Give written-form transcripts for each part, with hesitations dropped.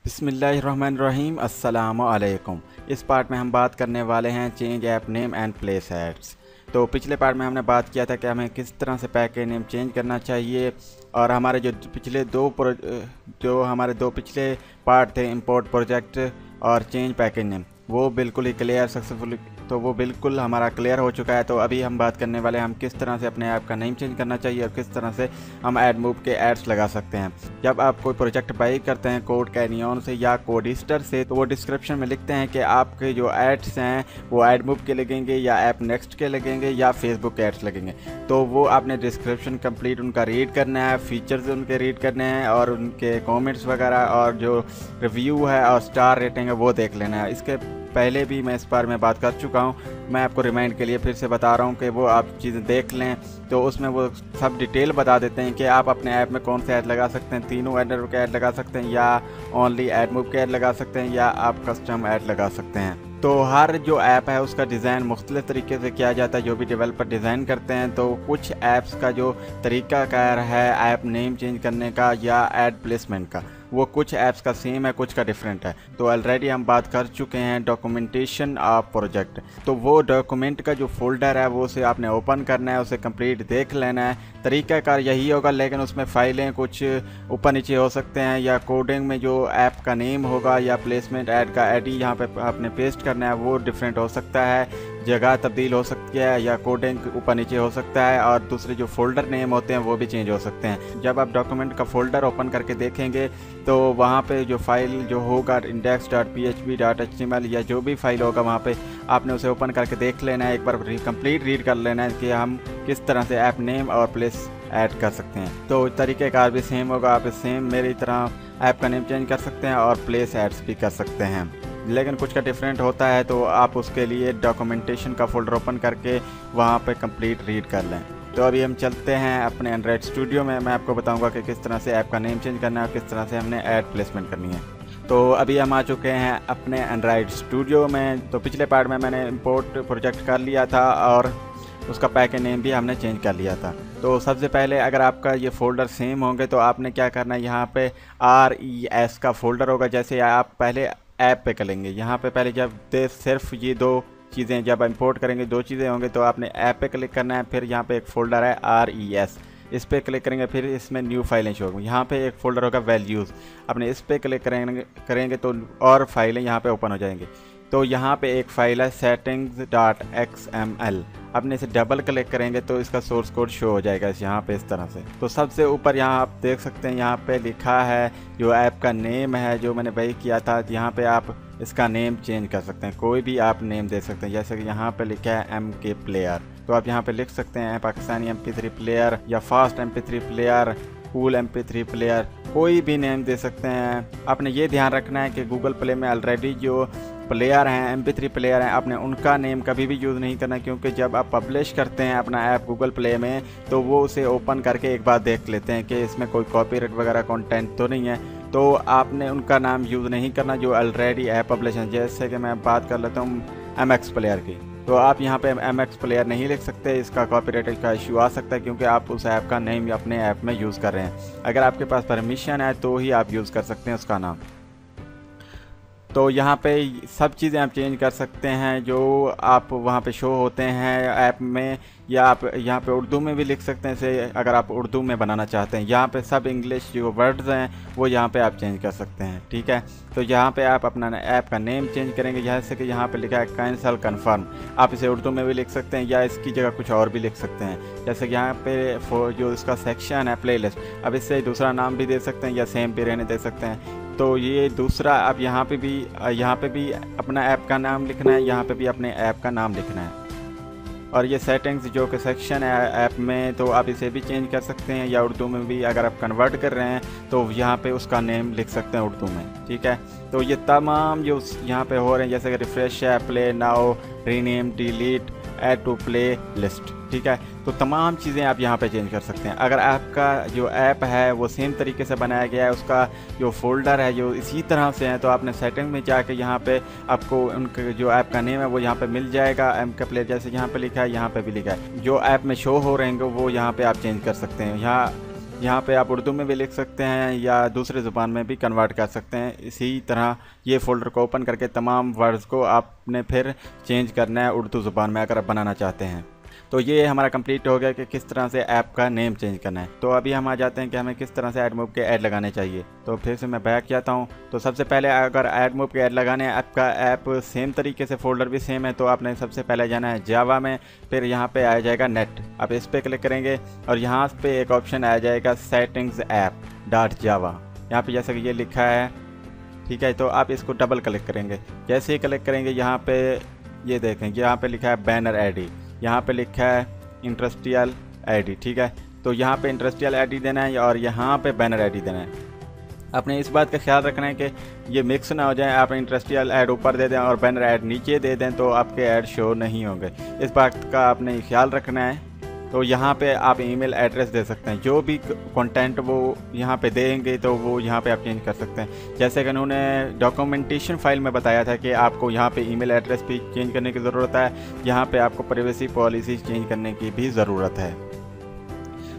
बिस्मिल्लाहिर्रहमानिर्रहीम अस्सलामु अलैकुम। इस पार्ट में हम बात करने वाले हैं change app name and place ads. तो पिछले पार्ट में हमने बात किया था कि हमें किस तरह से पैकेज नेम चेंज करना चाहिए, और हमारे जो हमारे दो पिछले पार्ट थे इंपोर्ट प्रोजेक्ट और चेंज पैकेज नेम, वो बिल्कुल ही क्लियर सक्सेसफुल, तो वो बिल्कुल हमारा क्लियर हो चुका है। तो अभी हम बात करने वाले हैं हम किस तरह से अपने ऐप का नेम चेंज करना चाहिए और किस तरह से हम एडमूव के एड्स लगा सकते हैं। जब आप कोई प्रोजेक्ट बाई करते हैं कोड कैनियन से या कोडिस्टर से, तो वो डिस्क्रिप्शन में लिखते हैं कि आपके जो एड्स हैं वो एडमूव के लगेंगे या ऐप नेक्स्ट के लगेंगे या फेसबुक के एड्स लगेंगे। तो वो आपने डिस्क्रिप्शन कंप्लीट उनका रीड करना है, फीचर्स उनके रीड करने हैं और उनके कमेंट्स वगैरह और जो रिव्यू है और स्टार रेटिंग है वो देख लेना है। इसके पहले भी मैं इस बारे में बात कर चुका हूँ, मैं आपको रिमाइंड के लिए फिर से बता रहा हूँ कि वो आप चीज़ें देख लें। तो उसमें वो सब डिटेल बता देते हैं कि आप अपने ऐप में कौन से ऐड लगा सकते हैं, तीनों एडर के ऐड लगा सकते हैं या ओनली एडमूव के ऐड लगा सकते हैं या आप कस्टम ऐड लगा सकते हैं। तो हर जो ऐप है उसका डिज़ाइन मुख्तलिफ तरीके से किया जाता है, जो भी डेवलपर डिज़ाइन करते हैं। तो कुछ ऐप्स का जो तरीक़ाकार है ऐप नेम चेंज करने का या ऐड प्लेसमेंट का, वो कुछ ऐप्स का सेम है, कुछ का डिफरेंट है। तो ऑलरेडी हम बात कर चुके हैं डॉक्यूमेंटेशन ऑफ प्रोजेक्ट। तो वो डॉक्यूमेंट का जो फोल्डर है वो उसे आपने ओपन करना है, उसे कंप्लीट देख लेना है। तरीक़ाकार यही होगा, लेकिन उसमें फ़ाइलें कुछ ऊपर नीचे हो सकते हैं या कोडिंग में जो ऐप का नेम होगा या प्लेसमेंट ऐड का आईडी यहाँ पे आपने पेस्ट करना है वो डिफरेंट हो सकता है, जगह तब्दील हो सकती है या कोडिंग ऊपर नीचे हो सकता है, और दूसरे जो फोल्डर नेम होते हैं वो भी चेंज हो सकते हैं। जब आप डॉक्यूमेंट का फोल्डर ओपन करके देखेंगे तो वहाँ पे जो फाइल जो होगा index.php.html या जो भी फाइल होगा वहाँ पे आपने उसे ओपन करके देख लेना है, एक बार कंप्लीट रीड कर लेना है कि हम किस तरह से ऐप नेम और प्लेस ऐड कर सकते हैं। तो तरीक़ेकार भी सेम होगा, आप सेम मेरी तरह ऐप का नेम चेंज कर सकते हैं और प्लेस ऐड्स भी कर सकते हैं, लेकिन कुछ का डिफरेंट होता है। तो आप उसके लिए डॉक्यूमेंटेशन का फोल्डर ओपन करके वहाँ पे कंप्लीट रीड कर लें। तो अभी हम चलते हैं अपने एंड्रॉयड स्टूडियो में, मैं आपको बताऊंगा कि किस तरह से ऐप का नेम चेंज करना है और किस तरह से हमने ऐड प्लेसमेंट करनी है। तो अभी हम आ चुके हैं अपने एंड्रॉयड स्टूडियो में। तो पिछले पार्ट में मैंने इंपोर्ट प्रोजेक्ट कर लिया था और उसका पैकेज नेम भी हमने चेंज कर लिया था। तो सबसे पहले अगर आपका ये फ़ोल्डर सेम होंगे तो आपने क्या करना है, यहाँ पे RES का फ़ोल्डर होगा। जैसे आप पहले ऐप पे करेंगे, यहाँ पे पहले जब सिर्फ ये दो चीज़ें जब इंपोर्ट करेंगे, दो चीज़ें होंगे, तो आपने ऐप पे क्लिक करना है, फिर यहाँ पे एक फ़ोल्डर है RES, इस पर क्लिक करेंगे, फिर इसमें न्यू फाइलें शो होंगी। यहाँ पे एक फ़ोल्डर होगा वैल्यूज़, आपने इस पर क्लिक करेंगे तो और फाइलें यहाँ पे ओपन हो जाएंगी। तो यहाँ पे एक फ़ाइल है settings.xml, आपने इसे डबल क्लिक करेंगे तो इसका सोर्स कोड शो हो जाएगा यहाँ पे इस तरह से। तो सबसे ऊपर यहाँ आप देख सकते हैं, यहाँ पे लिखा है जो ऐप का नेम है जो मैंने वही किया था। यहाँ पे आप इसका नेम चेंज कर सकते हैं, कोई भी आप नेम दे सकते हैं। जैसे कि यहाँ पे लिखा है MK प्लेयर, तो आप यहाँ पे लिख सकते हैं पाकिस्तानी MP3 प्लेयर या fast MP3 player, cool MP3 player, कोई भी नेम दे सकते हैं। आपने ये ध्यान रखना है कि गूगल प्ले में ऑलरेडी जो प्लेयर हैं MP3 प्लेयर हैं, आपने उनका नेम कभी भी यूज़ नहीं करना, क्योंकि जब आप पब्लिश करते हैं अपना ऐप गूगल प्ले में तो वो उसे ओपन करके एक बार देख लेते हैं कि इसमें कोई कॉपीराइट वगैरह कंटेंट तो नहीं है। तो आपने उनका नाम यूज़ नहीं करना जो ऑलरेडी ऐप पब्लिश हैं। जैसे कि मैं बात कर लेता हूँ MX प्लेयर की, तो आप यहाँ पे MX प्लेयर नहीं लिख सकते, इसका कॉपीराइट का इशू आ सकता है क्योंकि आप उस ऐप का नेम अपने ऐप में यूज़ कर रहे हैं। अगर आपके पास परमिशन है तो ही आप यूज़ कर सकते हैं उसका नाम। तो यहाँ पे सब चीज़ें आप चेंज कर सकते हैं जो आप वहाँ पे शो होते हैं ऐप में, या आप यहाँ पे उर्दू में भी लिख सकते हैं से अगर आप उर्दू में बनाना चाहते हैं। यहाँ पे सब इंग्लिश जो वर्ड्स हैं वो यहाँ पे आप चेंज कर सकते हैं, ठीक है। तो यहाँ पे आप अपना ऐप का नेम चेंज करेंगे, जैसे कि यहाँ पे लिखा है कैंसल कन्फर्म, आप इसे उर्दू में भी लिख सकते हैं या इसकी जगह कुछ और भी लिख सकते हैं। जैसे कि यहाँ पे जो इसका सेक्शन है प्लेलिस्ट, अब इससे दूसरा नाम भी दे सकते हैं या सेम भी रहने दे सकते हैं। तो ये दूसरा अब यहाँ पे भी अपना ऐप का नाम लिखना है, यहाँ पे भी अपने ऐप का नाम लिखना है। और ये सेटिंग्स जो कि सेक्शन है ऐप में, तो आप इसे भी चेंज कर सकते हैं या उर्दू में भी अगर आप कन्वर्ट कर रहे हैं तो यहाँ पे उसका नेम लिख सकते हैं उर्दू में, ठीक है। तो ये तमाम जो यहाँ पे हो रहे हैं, जैसे कि रिफ्रेश है, play now, rename, delete, add to playlist, ठीक है। तो तमाम चीज़ें आप यहाँ पे चेंज कर सकते हैं। अगर आपका जो ऐप है वो सेम तरीके से बनाया गया है, उसका जो फोल्डर है जो इसी तरह से है, तो आपने सेटिंग में जाके यहाँ पे आपको उनके जो ऐप का नेम है वो यहाँ पे मिल जाएगा। MK प्लेयर जैसे यहाँ पे लिखा है, यहाँ पे भी लिखा है, जो ऐप में शो हो रहेंगे वो यहाँ पे आप चेंज कर सकते हैं। यहाँ यहाँ पे आप उर्दू में भी लिख सकते हैं या दूसरे ज़ुबान में भी कन्वर्ट कर सकते हैं। इसी तरह ये फ़ोल्डर को ओपन करके तमाम वर्ड्स को आपने फिर चेंज करना है उर्दू ज़ुबान में अगर आप बनाना चाहते हैं। तो ये हमारा कंप्लीट हो गया कि किस तरह से ऐप का नेम चेंज करना है। तो अभी हम आ जाते हैं कि हमें किस तरह से एडमूव के ऐड लगाने चाहिए। तो फिर से मैं बैक जाता हूँ। तो सबसे पहले अगर एडमूव के ऐड लगाने हैं, आपका ऐप सेम तरीके से फ़ोल्डर भी सेम है, तो आपने सबसे पहले जाना है जावा में, फिर यहाँ पे आ जाएगा नेट, आप इस पर क्लिक करेंगे और यहाँ पे एक ऑप्शन आ जाएगा सेटिंग्स ऐप .java। यहाँ पे जैसे कि ये लिखा है, ठीक है, तो आप इसको डबल क्लिक करेंगे। जैसे ही क्लिक करेंगे यहाँ पे ये देखें, यहाँ पे लिखा है बैनर आईडी, यहाँ पे लिखा है इंडस्ट्रियल आईडी, ठीक है। तो यहाँ पे इंडस्ट्रियल आईडी देना है और यहाँ पे बैनर आईडी देना है। आपने इस बात का ख्याल रखना है कि ये मिक्स ना हो जाए, आप इंडस्ट्रियल ऐड ऊपर दे दें और बैनर ऐड नीचे दे दें तो आपके ऐड शो नहीं होंगे। इस बात का आपने ख्याल रखना है। तो यहाँ पे आप ईमेल एड्रेस दे सकते हैं, जो भी कंटेंट वो यहाँ पे देंगे तो वो यहाँ पे आप चेंज कर सकते हैं। जैसे कि उन्होंने डॉक्यूमेंटेशन फाइल में बताया था कि आपको यहाँ पे ईमेल एड्रेस भी चेंज करने की ज़रूरत है, यहाँ पे आपको प्राइवेसी पॉलिसी चेंज करने की भी ज़रूरत है।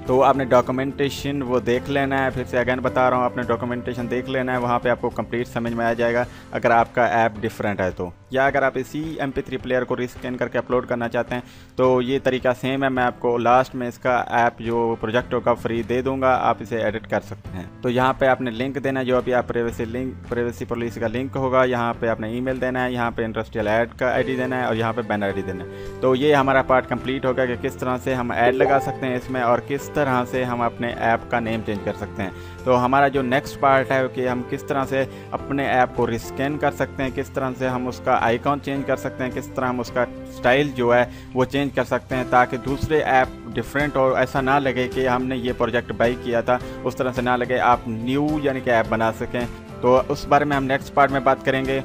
तो आपने डॉक्यूमेंटेशन वो देख लेना है, फिर से अगेन बता रहा हूँ, आपने डॉक्यूमेंटेशन देख लेना है, वहाँ पे आपको कंप्लीट समझ में आ जाएगा अगर आपका ऐप डिफरेंट है तो। या अगर आप इसी MP3 प्लेयर को रिस्कैन करके अपलोड करना चाहते हैं तो ये तरीका सेम है। मैं आपको लास्ट में इसका ऐप जो प्रोजेक्ट होगा फ्री दे दूंगा, आप इसे एडिट कर सकते हैं। तो यहाँ पे आपने लिंक देना है, जो अभी आप प्राइवेसी पॉलिसी का लिंक होगा, यहाँ पे आपने ईमेल देना है, यहाँ पे इंडस्ट्रियल ऐड का आईडी देना है और यहाँ पे बैनर आईडी देना है। तो ये हमारा पार्ट कंप्लीट होगा कि किस तरह से हम ऐड लगा सकते हैं इसमें और किस तरह से हम अपने ऐप का नेम चेंज कर सकते हैं। तो हमारा जो नेक्स्ट पार्ट है कि हम किस तरह से अपने ऐप को रिस्कैन कर सकते हैं, किस तरह से हम उसका आइकॉन चेंज कर सकते हैं, किस तरह हम उसका स्टाइल जो है वो चेंज कर सकते हैं ताकि दूसरे ऐप डिफरेंट और ऐसा ना लगे कि हमने ये प्रोजेक्ट बाई किया था, उस तरह से ना लगे, आप न्यू यानी कि ऐप बना सकें। तो उस बारे में हम नेक्स्ट पार्ट में बात करेंगे।